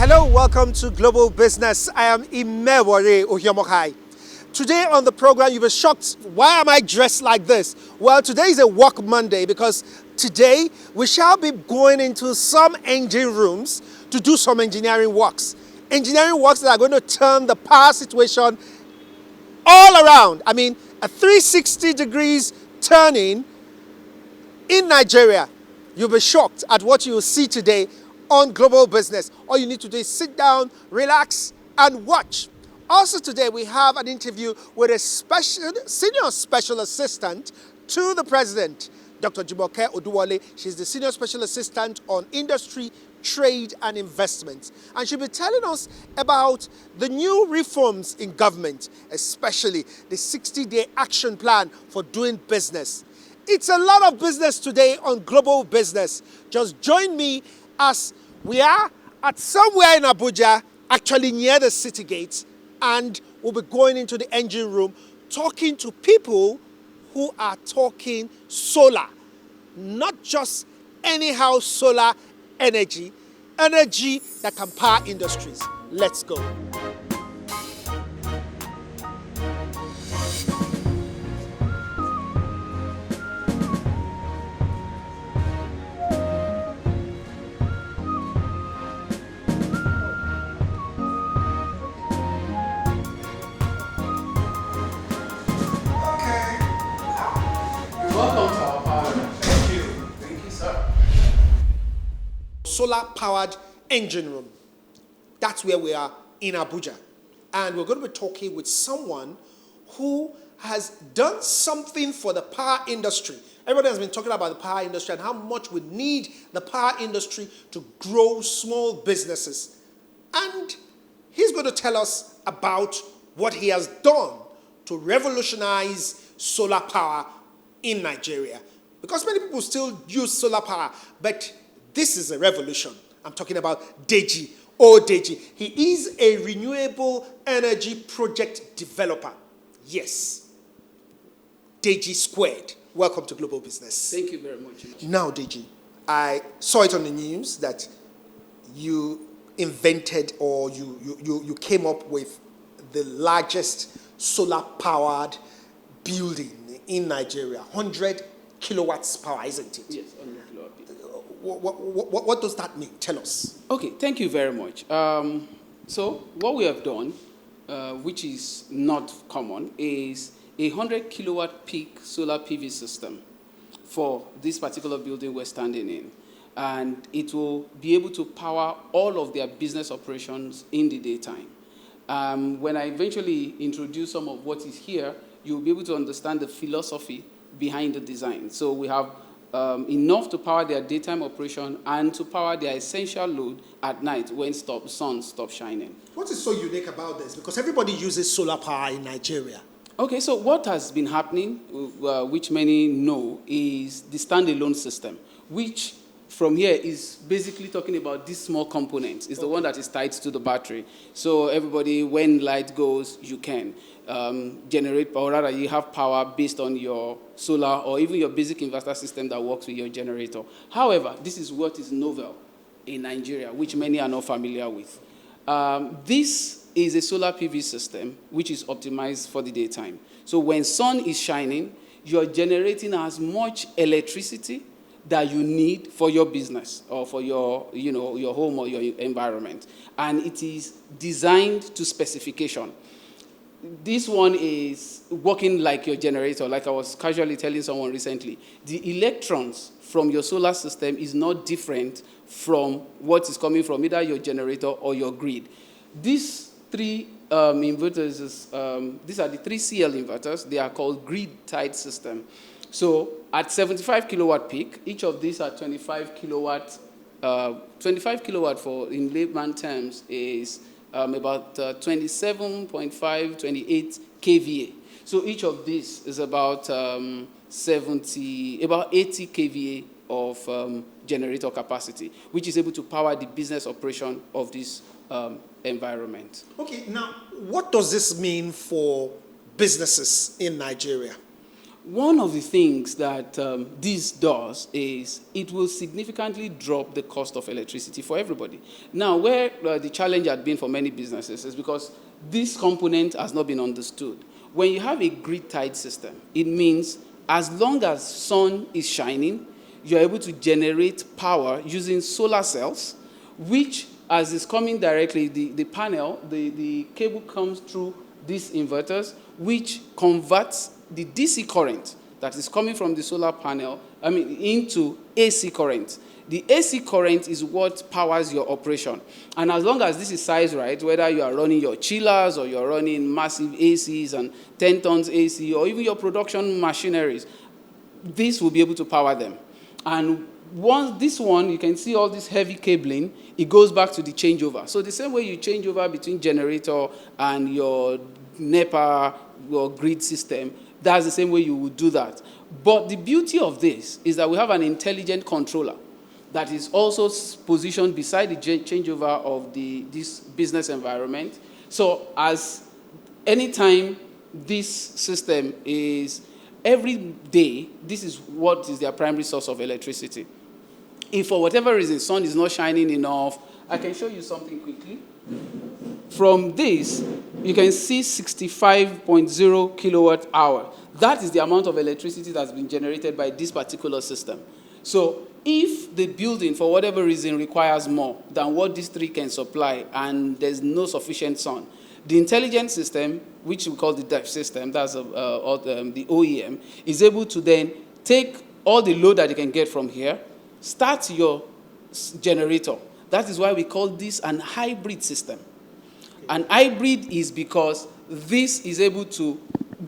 Hello, welcome to Global Business. I am Imewore Ohiomokai. Today on the program, you'll be shocked. Why am I dressed like this? Well, today is a work Monday because today we shall be going into some engine rooms to do some engineering works. Engineering works that are going to turn the power situation all around. I mean, a 360 degrees turning in Nigeria. You'll be shocked at what you will see today on Global Business. All you need to do is sit down, relax, and watch. Also today, we have an interview with a senior special assistant to the president, Dr. Jumoke Oduwole. She's the senior special assistant on industry, trade, and investment. And she'll be telling us about the new reforms in government, especially the 60-day action plan for doing business. It's a lot of business today on Global Business. Just join me as we are at somewhere in Abuja, actually near the city gates, and we'll be going into the engine room, talking to people who are talking solar. Not just anyhow solar energy, energy that can power industries. Let's go. Welcome to our power. Thank you. Thank you, sir. Solar-powered engine room. That's where we are in Abuja. And we're going to be talking with someone who has done something for the power industry. Everybody has been talking about the power industry and how much we need the power industry to grow small businesses. And he's going to tell us about what he has done to revolutionize solar power in Nigeria. Because many people still use solar power, but this is a revolution. I'm talking about Deji. Deji. He is a renewable energy project developer. Yes. Deji squared. Welcome to Global Business. Thank you very much. Now, Deji, I saw it on the news that you invented or you came up with the largest solar-powered building in Nigeria, 100 kilowatts power, isn't it? Yes, 100 kilowatt. What does that mean? Tell us. Okay, thank you very much. So what we have done, which is not common, is a 100 kilowatt peak solar PV system for this particular building we're standing in. And it will be able to power all of their business operations in the daytime. When I eventually introduce some of what is here, you'll be able to understand the philosophy behind the design. So we have enough to power their daytime operation and to power their essential load at night when sun stops shining. What is so unique about this? Because everybody uses solar power in Nigeria. Okay, so what has been happening, which many know, is the standalone system, which from here is basically talking about this small component. It's the one that is tied to the battery. So everybody, when light goes, you can generate power, or rather you have power based on your solar or even your basic inverter system that works with your generator. However, this is what is novel in Nigeria, which many are not familiar with. This is a solar PV system which is optimized for the daytime. So when sun is shining, you're generating as much electricity that you need for your business or for your home or your environment. And it is designed to specification. This one is working like your generator, like I was casually telling someone recently. The electrons from your solar system is not different from what is coming from either your generator or your grid. These three inverters, these are the 3 CL inverters. They are called grid-tied system. So at 75 kilowatt peak, each of these are 25 kilowatt. 25 kilowatt for, in layman terms, is about 27.5, 28 kVA. So each of these is about 80 kVA of generator capacity, which is able to power the business operation of this environment. Okay, now what does this mean for businesses in Nigeria? One of the things that this does is it will significantly drop the cost of electricity for everybody. Now, where the challenge had been for many businesses is because this component has not been understood. When you have a grid-tied system, it means as long as sun is shining, you're able to generate power using solar cells, which, as is coming directly, the panel, the cable comes through these inverters, which converts the DC current that is coming from the solar panel, into AC current. The AC current is what powers your operation. And as long as this is size right, whether you are running your chillers or you're running massive ACs and 10 tons AC, or even your production machineries, this will be able to power them. And once this one, you can see all this heavy cabling, it goes back to the changeover. So the same way you change over between generator and your NEPA, your grid system, that's the same way you would do that. But the beauty of this is that we have an intelligent controller that is also positioned beside the changeover of this business environment. So as anytime this system is, every day, this is what is their primary source of electricity. If for whatever reason sun is not shining enough, I can show you something quickly. From this, you can see 65.0 kilowatt hour. That is the amount of electricity that's been generated by this particular system. So if the building, for whatever reason, requires more than what these three can supply and there's no sufficient sun, the intelligent system, which we call the DEF system, that's the OEM, is able to then take all the load that you can get from here, start your generator. That is why we call this an hybrid system. An hybrid is because this is able to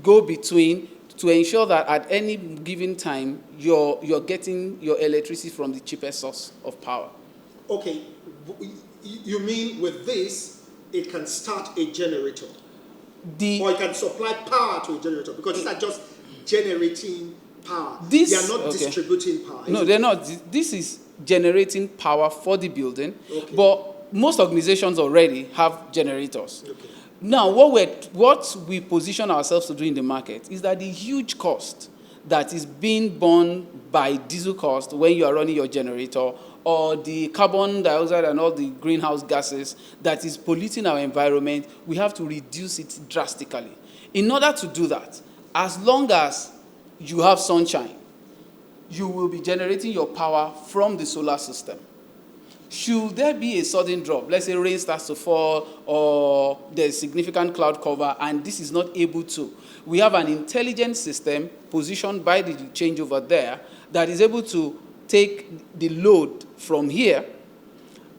go between to ensure that at any given time, you're getting your electricity from the cheapest source of power. Okay, you mean with this, it can start a generator? Or it can supply power to a generator? Because these are just generating power. They are not distributing power. No, they're not. This is generating power for the building, but most organizations already have generators. Okay. Now, what we position ourselves to do in the market is that the huge cost that is being borne by diesel cost when you are running your generator, or the carbon dioxide and all the greenhouse gases that is polluting our environment, we have to reduce it drastically. In order to do that, as long as you have sunshine, you will be generating your power from the solar system. Should there be a sudden drop, let's say rain starts to fall or there's significant cloud cover and this is not able to, we have an intelligent system positioned by the changeover there that is able to take the load from here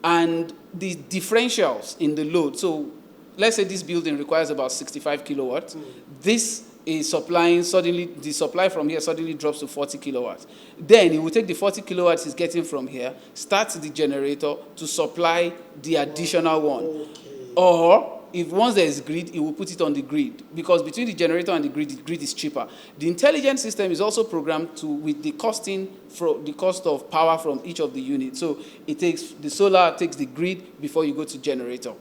and the differentials in the load. So let's say this building requires about 65 kilowatts. This is supplying suddenly, the supply from here suddenly drops to 40 kilowatts. Then it will take the 40 kilowatts it's getting from here, start the generator to supply the additional one. Okay. Or if once there is grid, it will put it on the grid, because between the generator and the grid is cheaper. The intelligent system is also programmed to with the the cost of power from each of the units. So it takes the solar, takes the grid before you go to generator.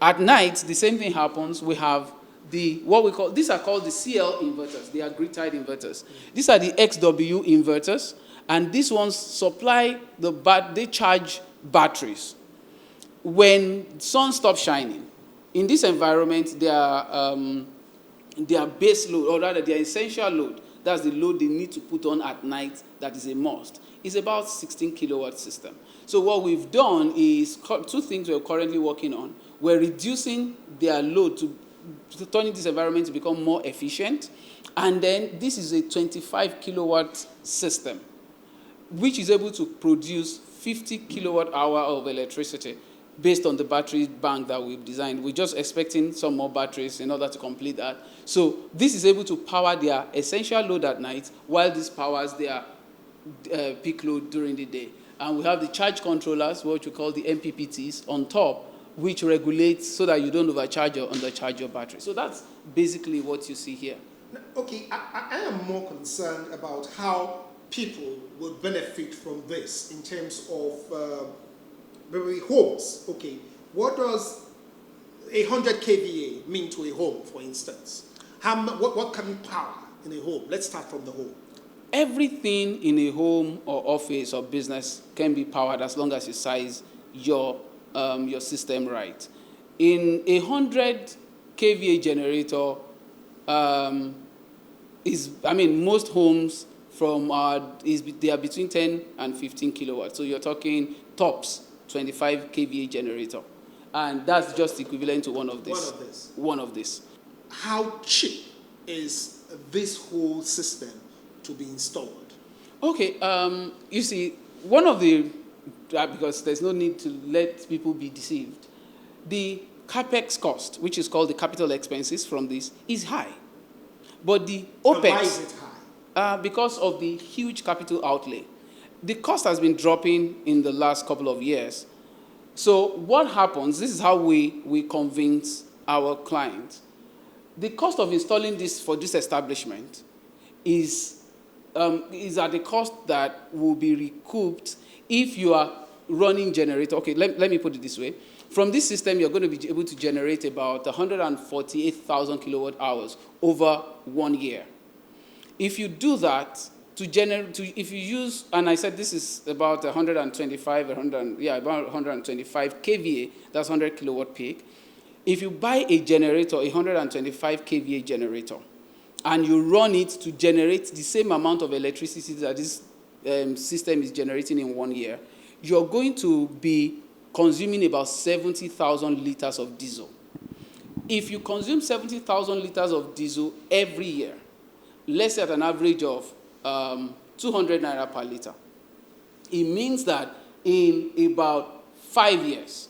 At night, the same thing happens. We have these are called the CL inverters. They are grid-tied inverters. These are the XW inverters, and these ones supply they charge batteries. When sun stops shining, in this environment, their base load, or rather their essential load, that's the load they need to put on at night, that is a must, is about 16 kilowatt system. So what we've done is two things we're currently working on. We're reducing their load to turning this environment to become more efficient. And then this is a 25 kilowatt system, which is able to produce 50 kilowatt hour of electricity based on the battery bank that we've designed. We're just expecting some more batteries in order to complete that. So this is able to power their essential load at night, while this powers their peak load during the day. And we have the charge controllers, what we call the MPPTs, on top, which regulates so that you don't overcharge or undercharge your battery. So that's basically what you see here. Okay, I am more concerned about how people will benefit from this in terms of maybe homes. Okay, what does 100 kVA mean to a home, for instance? What kind of power in a home? Let's start from the home. Everything in a home or office or business can be powered as long as you size your system right. In a 100 kVA generator, most homes they are between 10 and 15 kilowatts. So you're talking tops 25 kVA generator, and that's just equivalent to one of this. One of this. How cheap is this whole system to be installed? Okay, you see, one of the, because there's no need to let people be deceived, the capex cost, which is called the capital expenses from this, is high. But the OPEX... And why is it high? Because of the huge capital outlay. The cost has been dropping in the last couple of years. So what happens, this is how we convince our clients. The cost of installing this for this establishment is at a cost that will be recouped if you are running generator. Okay, let me put it this way. From this system, you're going to be able to generate about 148,000 kilowatt hours over 1 year. If you do that, if you use, and I said this is about 125 kVA, that's 100 kilowatt peak. If you buy a generator, a 125 kVA generator, and you run it to generate the same amount of electricity that this system is generating in 1 year, you're going to be consuming about 70,000 liters of diesel. If you consume 70,000 liters of diesel every year, let's say at an average of 200 naira per liter, it means that in about 5 years,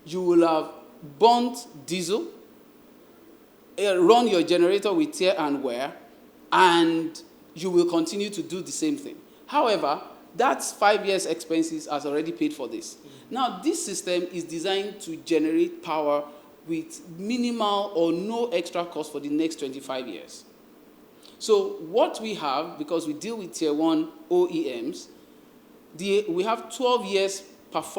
you will have burnt diesel, run your generator with tear and wear, and you will continue to do the same thing. However, that's 5 years' expenses has already paid for this. Now, this system is designed to generate power with minimal or no extra cost for the next 25 years. So what we have, because we deal with tier 1 OEMs, we have 12 years product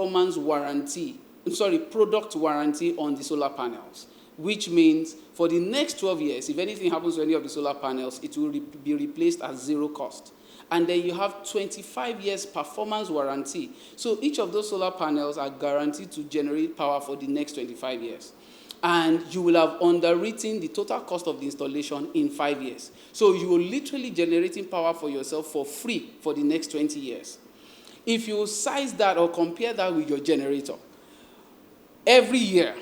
warranty on the solar panels, which means for the next 12 years, if anything happens to any of the solar panels, it will be replaced at zero cost. And then you have 25 years performance warranty. So each of those solar panels are guaranteed to generate power for the next 25 years. And you will have underwritten the total cost of the installation in 5 years. So you are literally generating power for yourself for free for the next 20 years. If you size that or compare that with your generator, every year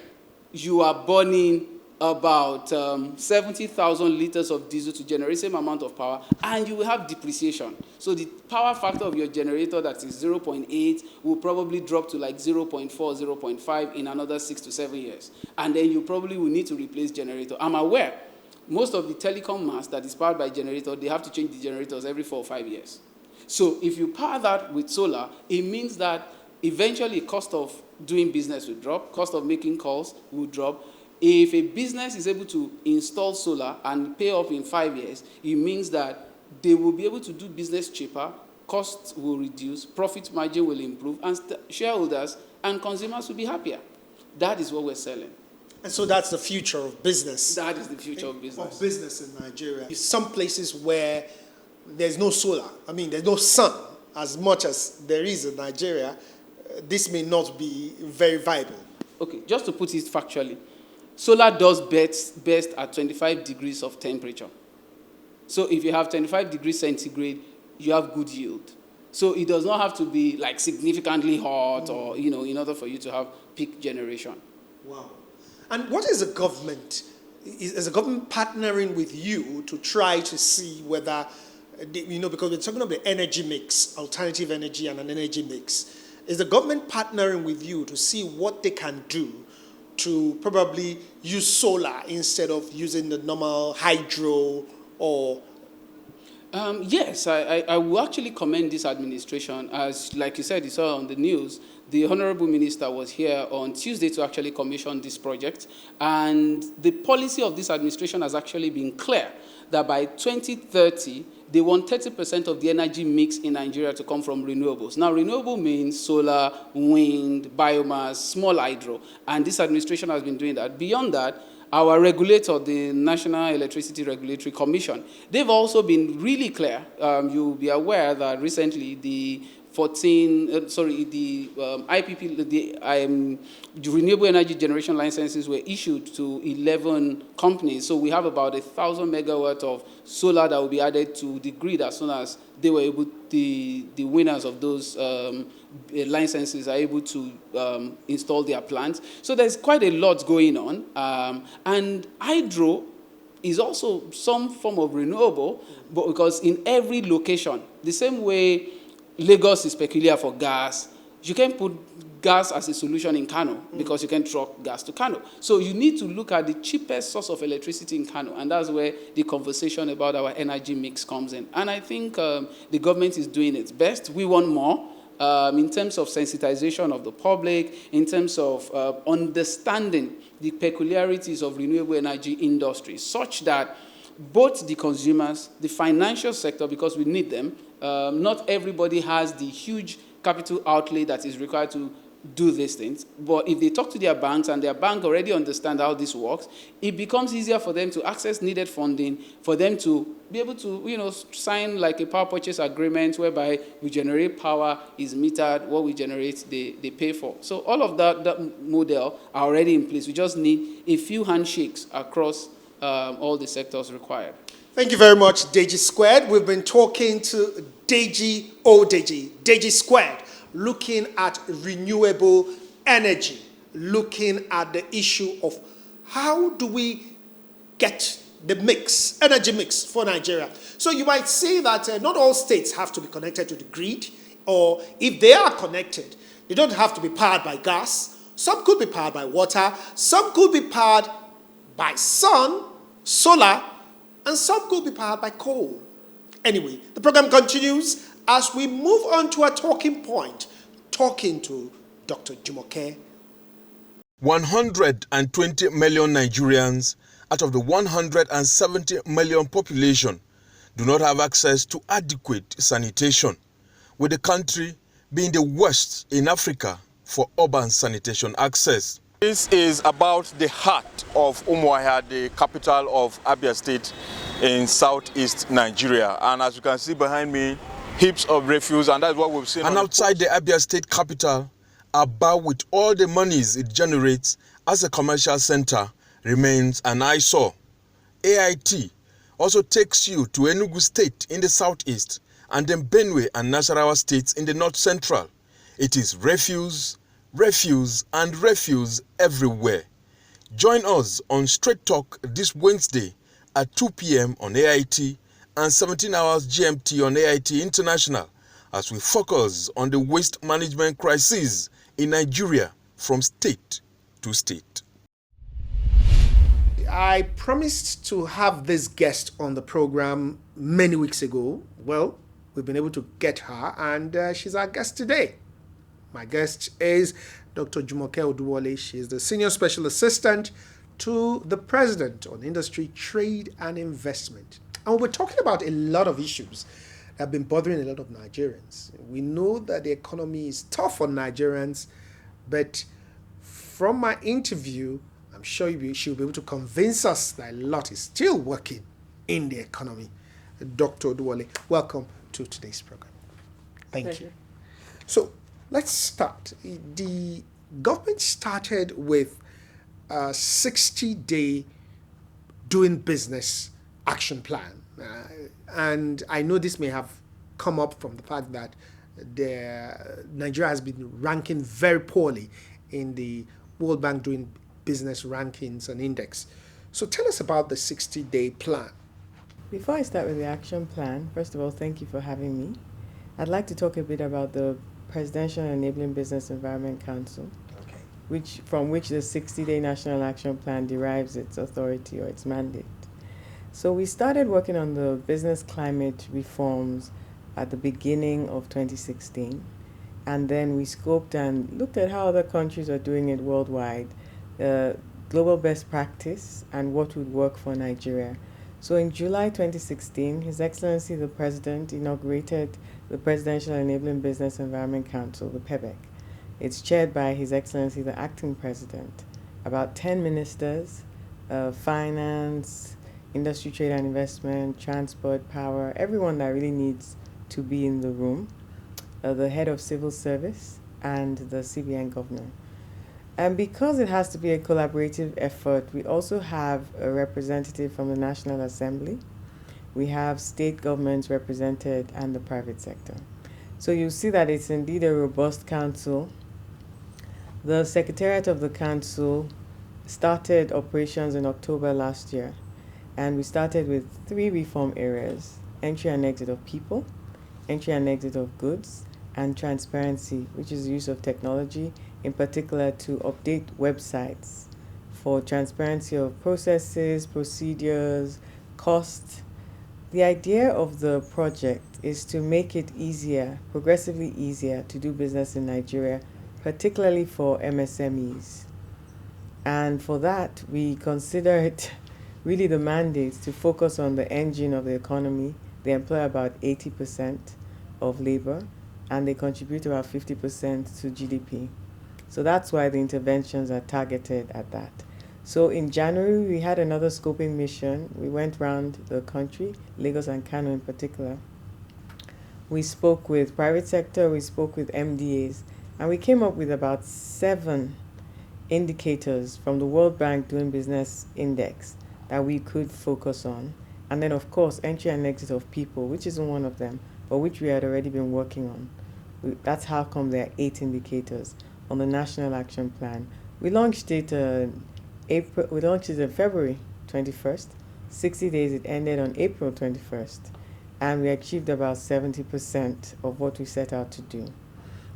you are burning about 70,000 liters of diesel to generate the same amount of power, and you will have depreciation. So the power factor of your generator that is 0.8 will probably drop to like 0.4, 0.5 in another 6 to 7 years. And then you probably will need to replace generator. I'm aware most of the telecom mast that is powered by generator, they have to change the generators every 4 or 5 years. So if you power that with solar, it means that eventually cost of doing business will drop, cost of making calls will drop. If a business is able to install solar and pay off in 5 years, it means that they will be able to do business cheaper, costs will reduce, profit margin will improve, and shareholders and consumers will be happier. That is what we're selling. And so that's the future of business. That is the future of business. Of business in Nigeria. Some places where there's no solar, there's no sun as much as there is in Nigeria, this may not be very viable. Okay, just to put it factually, solar does best at 25 degrees of temperature. So if you have 25 degrees centigrade, you have good yield. So it does not have to be like significantly hot or, in order for you to have peak generation. Wow. And what is the government? Is the government partnering with you to try to see whether, because we're talking about the energy mix, alternative energy and an energy mix. Is the government partnering with you to see what they can do to probably use solar instead of using the normal hydro or... Yes, I will actually commend this administration. As, like you said, you saw on the news, the Honorable Minister was here on Tuesday to actually commission this project. And the policy of this administration has actually been clear that by 2030, they want 30% of the energy mix in Nigeria to come from renewables. Now, renewable means solar, wind, biomass, small hydro. And this administration has been doing that. Beyond that, our regulator, the National Electricity Regulatory Commission, they've also been really clear. You'll be aware that recently the IPP, the renewable energy generation licenses were issued to 11 companies. So we have about 1,000 megawatts of solar that will be added to the grid as soon as they were able, the winners of those licenses are able to install their plants. So there's quite a lot going on. And hydro is also some form of renewable, but because in every location, the same way Lagos is peculiar for gas, you can put gas as a solution in Kano because you can truck gas to Kano. So you need to look at the cheapest source of electricity in Kano, and that's where the conversation about our energy mix comes in. And I think the government is doing its best. We want more. In terms of sensitization of the public, in terms of understanding the peculiarities of renewable energy industry, such that both the consumers, the financial sector, because we need them, not everybody has the huge capital outlay that is required to do these things. But if they talk to their banks and their bank already understand how this works, it becomes easier for them to access needed funding, for them to be able to, sign like a power purchase agreement whereby we generate power, is metered, what we generate, they pay for. So all of that model are already in place. We just need a few handshakes across all the sectors required. Thank you very much, Deji Squared. We've been talking to Deji Squared, looking at renewable energy, looking at the issue of how do we get the energy mix for Nigeria. So you might say that not all states have to be connected to the grid, or if they are connected, they don't have to be powered by gas. Some could be powered by water, some could be powered by sun, solar, and some could be powered by coal. Anyway, the program continues as we move on to a talking point, talking to Dr. Jumoke. 120 million Nigerians out of the 170 million population do not have access to adequate sanitation, with the country being the worst in Africa for urban sanitation access. This is about the heart of Umuahia, the capital of Abia State in southeast Nigeria. And as you can see behind me, heaps of refuse, and that's what we've seen. And outside the Abia State capital, Aba, with all the monies it generates as a commercial center, remains an eyesore. AIT also takes you to Enugu State in the southeast, and then Benue and Nasarawa states in the north central. It is refuse, refuse, and refuse everywhere. Join us on Straight Talk this Wednesday at 2 p.m. on AIT and 17 hours GMT on AIT International as we focus on the waste management crisis in Nigeria from state to state. I promised to have this guest on the program many weeks ago. Well, we've been able to get her, and she's our guest today. My guest is Dr. Jumoke Oduwole. She is the Senior Special Assistant to the President on Industry, Trade and Investment. And we're talking about a lot of issues that have been bothering a lot of Nigerians. We know that the economy is tough on Nigerians, but from my interview, I'm sure she'll be able to convince us that a lot is still working in the economy. Dr. Oduwole, welcome to today's program. Thank you. So let's start. The government started with a 60-day doing business action plan. And I know this may have come up from the fact that Nigeria has been ranking very poorly in the World Bank doing business rankings and index. So tell us about the 60-day plan. Before I start with the action plan, first of all, thank you for having me. I'd like to talk a bit about the Presidential Enabling Business Environment Council, from which the 60-day National Action Plan derives its authority or its mandate. So we started working on the business climate reforms at the beginning of 2016, and then we scoped and looked at how other countries are doing it worldwide, global best practice, and what would work for Nigeria. So in July 2016, His Excellency the President inaugurated the Presidential Enabling Business Environment Council, the PEBEC. It's chaired by His Excellency the Acting President, about 10 ministers, finance, industry, trade and investment, transport, power, everyone that really needs to be in the room, the head of civil service, and the CBN governor. And because it has to be a collaborative effort, we also have a representative from the National Assembly. We have state governments represented and the private sector. So you see that it's indeed a robust council. The Secretariat of the Council started operations in October last year, and we started with 3 reform areas: entry and exit of people, entry and exit of goods, and transparency, which is the use of technology, in particular to update websites for transparency of processes, procedures, costs. The idea of the project is to make it easier, progressively easier, to do business in Nigeria, particularly for MSMEs. And for that, we consider it really the mandate to focus on the engine of the economy. They employ about 80% of labor, and they contribute about 50% to GDP. So that's why the interventions are targeted at that. So in January, we had another scoping mission. We went around the country, Lagos and Kano in particular. We spoke with private sector, we spoke with MDAs, and we came up with about 7 indicators from the World Bank Doing Business Index that we could focus on. And then, of course, entry and exit of people, which isn't one of them, but which we had already been working on. That's how come there are 8 indicators on the National Action Plan. We launched it in February 21st. 60 days, it ended on April 21st. And we achieved about 70% of what we set out to do.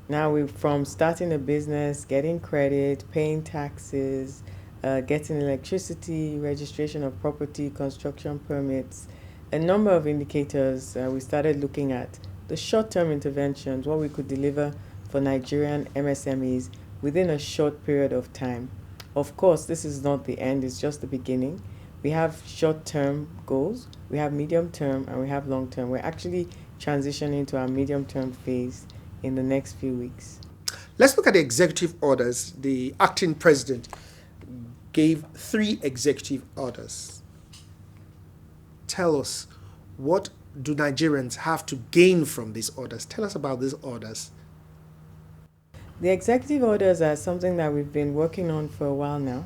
Now, from starting a business, getting credit, paying taxes, getting electricity, registration of property, construction permits, a number of indicators, we started looking at the short-term interventions, what we could deliver for Nigerian MSMEs within a short period of time. Of course, this is not the end, it's just the beginning. We have short-term goals, we have medium-term, and we have long-term. We're actually transitioning to our medium-term phase in the next few weeks. Let's look at the executive orders. The acting president gave 3 executive orders. Tell us, what do Nigerians have to gain from these orders? Tell us about these orders. The executive orders are something that we've been working on for a while now.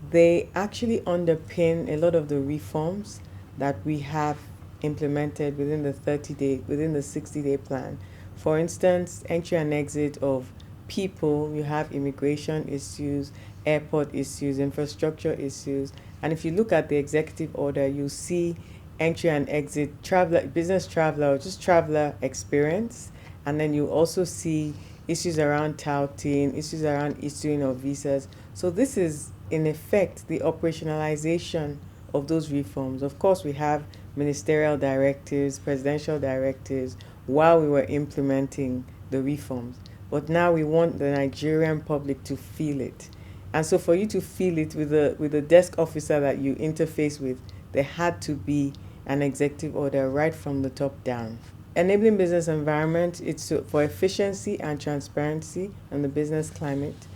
They actually underpin a lot of the reforms that we have implemented within the 60-day plan. For instance, entry and exit of people, you have immigration issues, airport issues, infrastructure issues. And if you look at the executive order, you see entry and exit, traveler, business traveler, or just traveler experience. And then you also see issues around touting, issues around issuing of visas. So this is, in effect, the operationalization of those reforms. Of course, we have ministerial directives, presidential directives, while we were implementing the reforms. But now we want the Nigerian public to feel it. And so for you to feel it with the desk officer that you interface with, there had to be an executive order right from the top down. Enabling business environment, it's for efficiency and transparency and the business climate.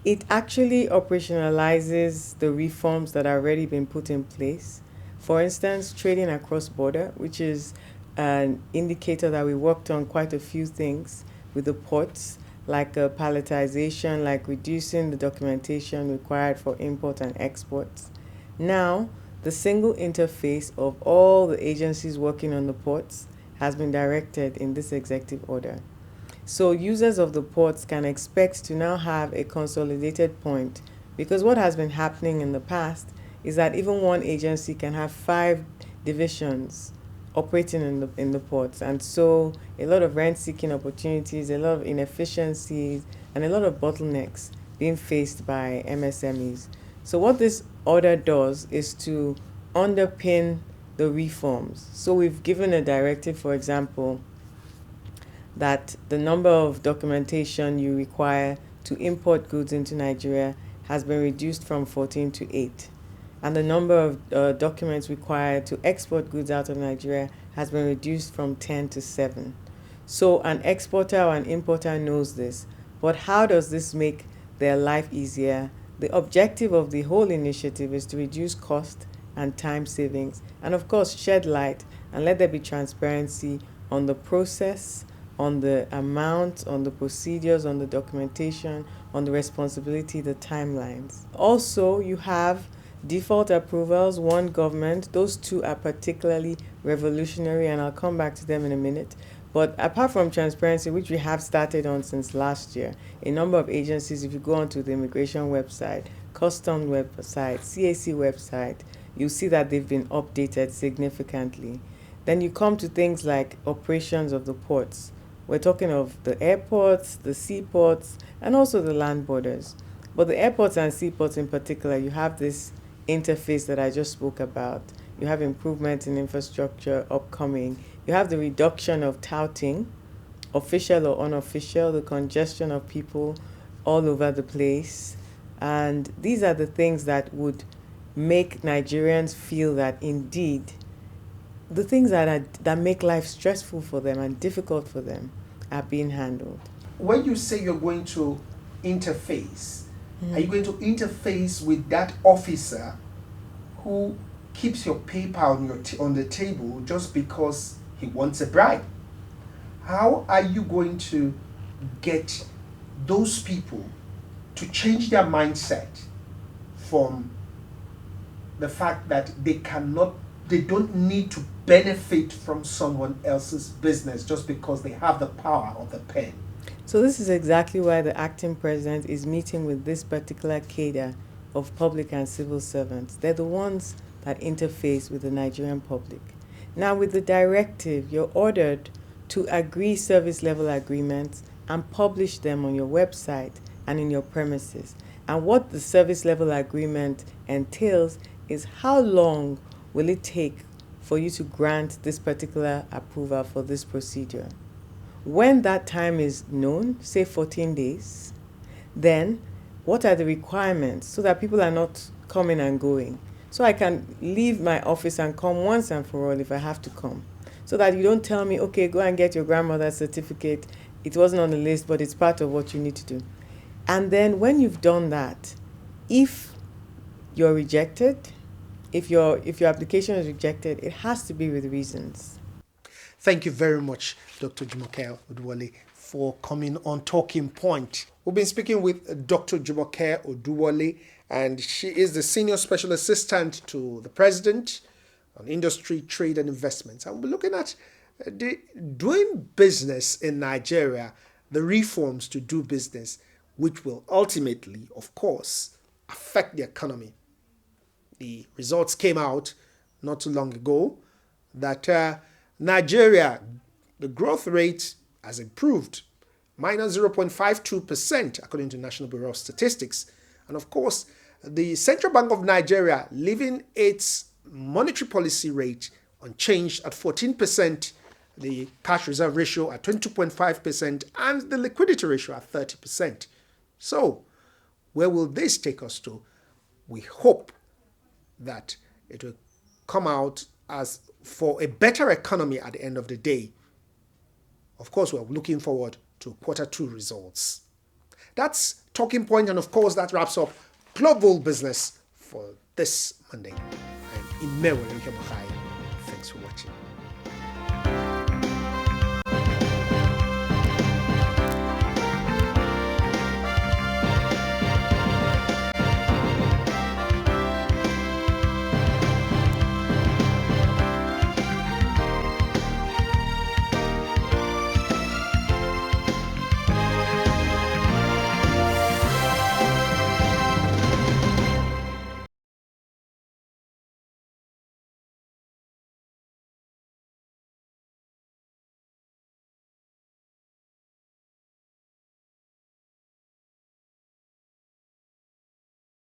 It actually operationalizes the reforms that have already been put in place. For instance, trading across border, which is an indicator that we worked on quite a few things with the ports, like palletization, like reducing the documentation required for import and exports. Now, the single interface of all the agencies working on the ports has been directed in this executive order. So users of the ports can expect to now have a consolidated point, because what has been happening in the past is that even one agency can have 5 divisions operating in the ports. And so a lot of rent-seeking opportunities, a lot of inefficiencies, and a lot of bottlenecks being faced by MSMEs. So what this order does is to underpin the reforms. So we've given a directive, for example, that the number of documentation you require to import goods into Nigeria has been reduced from 14 to 8. And the number of documents required to export goods out of Nigeria has been reduced from 10 to 7. So an exporter or an importer knows this. But how does this make their life easier The objective of the whole initiative is to reduce cost and time savings, and of course shed light and let there be transparency on the process, on the amount, on the procedures, on the documentation, on the responsibility, the timelines. Also, you have default approvals, one government. Those two are particularly revolutionary, and I'll come back to them in a minute. But apart from transparency, which we have started on since last year, a number of agencies, if you go onto the immigration website, custom website, CAC website, you'll see that they've been updated significantly. Then you come to things like operations of the ports. We're talking of the airports, the seaports, and also the land borders. But the airports and seaports in particular, you have this interface that I just spoke about. You have improvements in infrastructure upcoming. You have the reduction of touting, official or unofficial, the congestion of people all over the place. And these are the things that would make Nigerians feel that indeed the things that make life stressful for them and difficult for them are being handled. When you say you're going to interface, are you going to interface with that officer who keeps your paper on the table just because he wants a bribe? How are you going to get those people to change their mindset from the fact that they don't need to benefit from someone else's business just because they have the power of the pen? So this is exactly why the acting president is meeting with this particular cadre of public and civil servants. They're the ones that interface with the Nigerian public. Now with the directive, you're ordered to agree service level agreements and publish them on your website and in your premises. And what the service level agreement entails is how long will it take for you to grant this particular approval for this procedure. When that time is known, say 14 days, then what are the requirements so that people are not coming and going? So I can leave my office and come once and for all if I have to come. So that you don't tell me, okay, go and get your grandmother's certificate. It wasn't on the list, but it's part of what you need to do. And then when you've done that, if you're rejected, if your application is rejected, it has to be with reasons. Thank you very much, Dr. Jumoke Oduwole, for coming on Talking Point. We've been speaking with Dr. Jumoke Oduwole, and she is the Senior Special Assistant to the President on Industry, Trade and Investments. And we're looking at doing business in Nigeria, the reforms to do business, which will ultimately, of course, affect the economy. The results came out not too long ago that Nigeria, the growth rate has improved, minus 0.52% according to National Bureau of Statistics. And of course, the Central Bank of Nigeria leaving its monetary policy rate unchanged at 14%, the cash reserve ratio at 22.5%, and the liquidity ratio at 30%. So, where will this take us to? We hope that it will come out as for a better economy at the end of the day. Of course, we're looking forward to quarter 2 results. That's Talking Point, and of course, that wraps up Global Business for this Monday. I'm Jumoke. Thanks for watching.